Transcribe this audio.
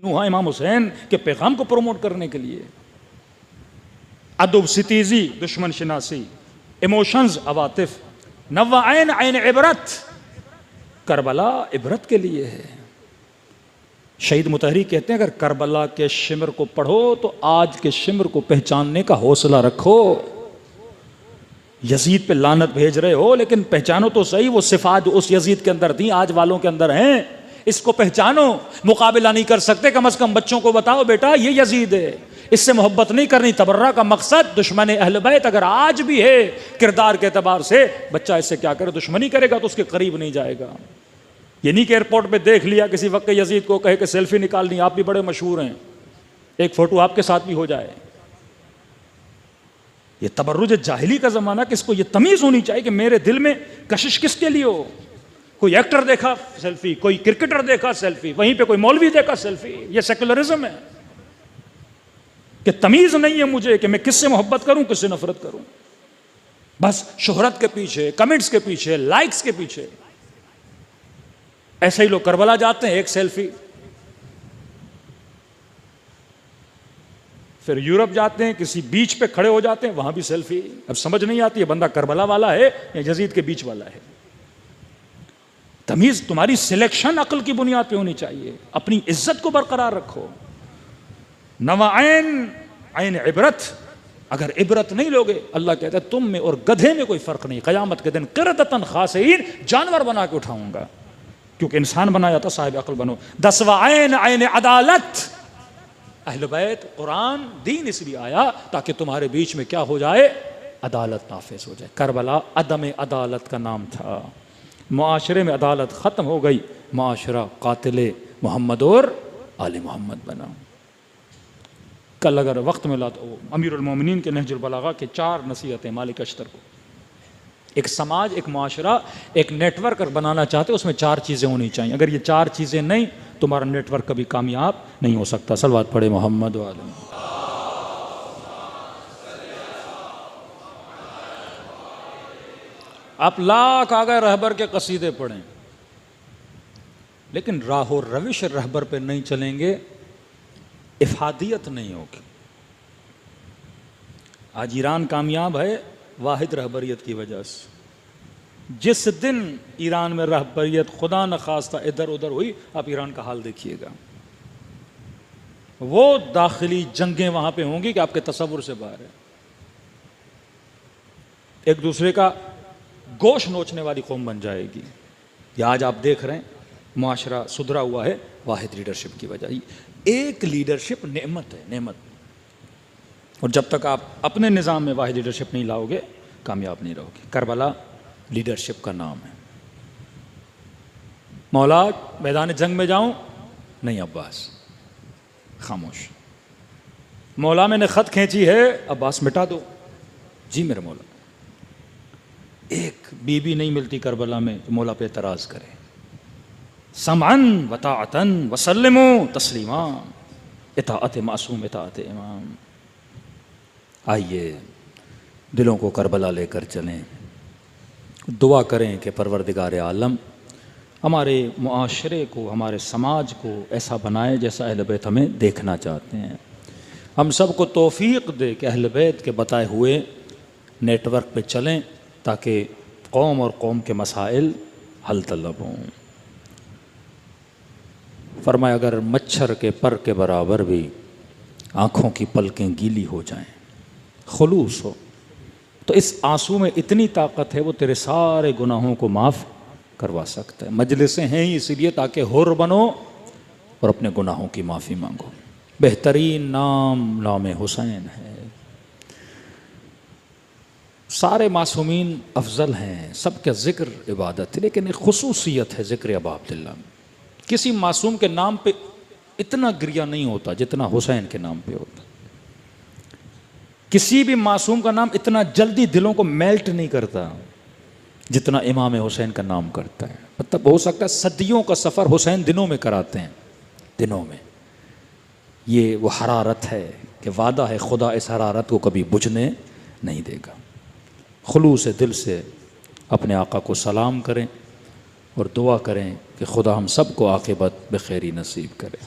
نوحہ امام حسین کے پیغام کو پروموٹ کرنے کے لیے ادب، ستیزی، دشمن شناسی، ایموشنز، عواطف، نوعین عین عبرت، کربلا عبرت کے لیے ہے۔ شہید مطہری کہتے ہیں اگر کربلا کے شمر کو پڑھو تو آج کے شمر کو پہچاننے کا حوصلہ رکھو۔ یزید پہ لعنت بھیج رہے ہو لیکن پہچانو تو صحیح وہ صفات جو اس یزید کے اندر تھیں آج والوں کے اندر ہیں، اس کو پہچانو۔ مقابلہ نہیں کر سکتے، کم از کم بچوں کو بتاؤ بیٹا یہ یزید ہے، اس سے محبت نہیں کرنی۔ تبرہ کا مقصد دشمن اہل بیت اگر آج بھی ہے کردار کے اعتبار سے، بچہ اس سے کیا کرے، دشمنی کرے گا تو اس کے قریب نہیں جائے گا۔ یہ نہیں کہ ایئرپورٹ پہ دیکھ لیا کسی وقت یزید کو کہے کہ سیلفی نکالنی، آپ بھی بڑے مشہور ہیں، ایک فوٹو آپ کے ساتھ بھی ہو جائے۔ یہ تبرج جاہلی کا زمانہ کہ اس کو یہ تمیز ہونی چاہیے کہ میرے دل میں کشش کس کے لیے ہو۔ کوئی ایکٹر دیکھا سیلفی، کوئی کرکٹر دیکھا سیلفی، وہیں پہ کوئی مولوی دیکھا سیلفی۔ یہ سیکولرزم ہے کہ تمیز نہیں ہے مجھے کہ میں کس سے محبت کروں کس سے نفرت کروں، بس شہرت کے پیچھے، کمنٹس کے پیچھے، لائکس کے پیچھے۔ ایسے ہی لوگ کربلا جاتے ہیں، ایک سیلفی، پھر یورپ جاتے ہیں کسی بیچ پہ کھڑے ہو جاتے ہیں، وہاں بھی سیلفی۔ اب سمجھ نہیں آتی ہے بندہ کربلا والا ہے یا یزید کے بیچ والا ہے۔ تمیز تمہاری سلیکشن عقل کی بنیاد پہ ہونی چاہیے۔ اپنی عزت کو برقرار رکھو۔ نوعین عین عبرت، اگر عبرت نہیں لوگے، اللہ کہتا ہے تم میں اور گدھے میں کوئی فرق نہیں، قیامت کے دن قردۃ خاسئین، جانور بنا کے اٹھاؤں گا، کیونکہ انسان بنایا تھا، صاحب عقل بنو۔ 10واں عین عین عدالت، اہل بیت، قرآن، دین اس لیے آیا تاکہ تمہارے بیچ میں کیا ہو جائے، عدالت نافذ ہو جائے۔ کربلا عدم عدالت کا نام تھا، معاشرے میں عدالت ختم ہو گئی، معاشرہ قاتل محمد اور آل محمد بنا۔ کل اگر وقت ملا تو امیر المومنین کے نہج البلاغہ کے 4 نصیحتیں مالک اشتر کو، ایک سماج، ایک معاشرہ، ایک نیٹ ورک بنانا چاہتے اس میں 4 چیزیں ہونی چاہیے۔ اگر یہ 4 چیزیں نہیں، تمہارا نیٹ ورک کبھی کامیاب نہیں ہو سکتا۔ صلوات پڑھے محمد و آل محمد۔ آپ لاکھ آگے رہبر کے قصیدے پڑھیں لیکن راہ و روش رہبر پہ نہیں چلیں گے، افادیت نہیں ہوگی۔ آج ایران کامیاب ہے واحد رہبریت کی وجہ سے۔ جس دن ایران میں رہبریت خدا نخواستہ ادھر ادھر ہوئی، آپ ایران کا حال دیکھیے گا، وہ داخلی جنگیں وہاں پہ ہوں گی کہ آپ کے تصور سے باہر ہے۔ ایک دوسرے کا گوشت نوچنے والی قوم بن جائے گی۔ یہ آج آپ دیکھ رہے ہیں معاشرہ سدھرا ہوا ہے واحد لیڈرشپ کی وجہ۔ ایک لیڈرشپ نعمت ہے، نعمت، اور جب تک آپ اپنے نظام میں واحد لیڈرشپ نہیں لاؤ گے کامیاب نہیں رہو گے۔ کربلا لیڈرشپ کا نام ہے۔ مولا میدان جنگ میں جاؤں، نہیں عباس، خاموش۔ مولا میں نے خط کھینچی ہے، عباس مٹا دو، جی میرے مولا۔ ایک بی بی نہیں ملتی کربلا میں تو مولا پہ اعتراض کرے۔ سمعن وطاعتن وسلموا تسلیما، اطاعت معصوم، اطاعت امام۔ آئیے دلوں کو کربلا لے کر چلیں، دعا کریں کہ پروردگار عالم ہمارے معاشرے کو، ہمارے سماج کو ایسا بنائے جیسا اہل بیت ہمیں دیکھنا چاہتے ہیں۔ ہم سب کو توفیق دے کہ اہل بیت کے بتائے ہوئے نیٹ ورک پہ چلیں تاکہ قوم اور قوم کے مسائل حل طلب ہوں۔ فرمایا اگر مچھر کے پر کے برابر بھی آنکھوں کی پلکیں گیلی ہو جائیں، خلوص ہو، تو اس آنسو میں اتنی طاقت ہے وہ تیرے سارے گناہوں کو معاف کروا سکتا ہے۔ مجلسیں ہیں ہی اسی لیے تاکہ حر بنو اور اپنے گناہوں کی معافی مانگو۔ بہترین نام نام حسین ہے۔ سارے معصومین افضل ہیں، سب کا ذکر عبادت ہے، لیکن ایک خصوصیت ہے ذکر ابا عبداللہ میں۔ کسی معصوم کے نام پہ اتنا گریہ نہیں ہوتا جتنا حسین کے نام پہ ہوتا۔ کسی بھی معصوم کا نام اتنا جلدی دلوں کو میلٹ نہیں کرتا جتنا امام حسین کا نام کرتا ہے۔ مطلب ہو سکتا ہے صدیوں کا سفر حسین دنوں میں کراتے ہیں، دنوں میں۔ یہ وہ حرارت ہے کہ وعدہ ہے خدا اس حرارت کو کبھی بجھنے نہیں دے گا۔ خلوص دل سے اپنے آقا کو سلام کریں اور دعا کریں کہ خدا ہم سب کو عاقبت بخیری نصیب کرے۔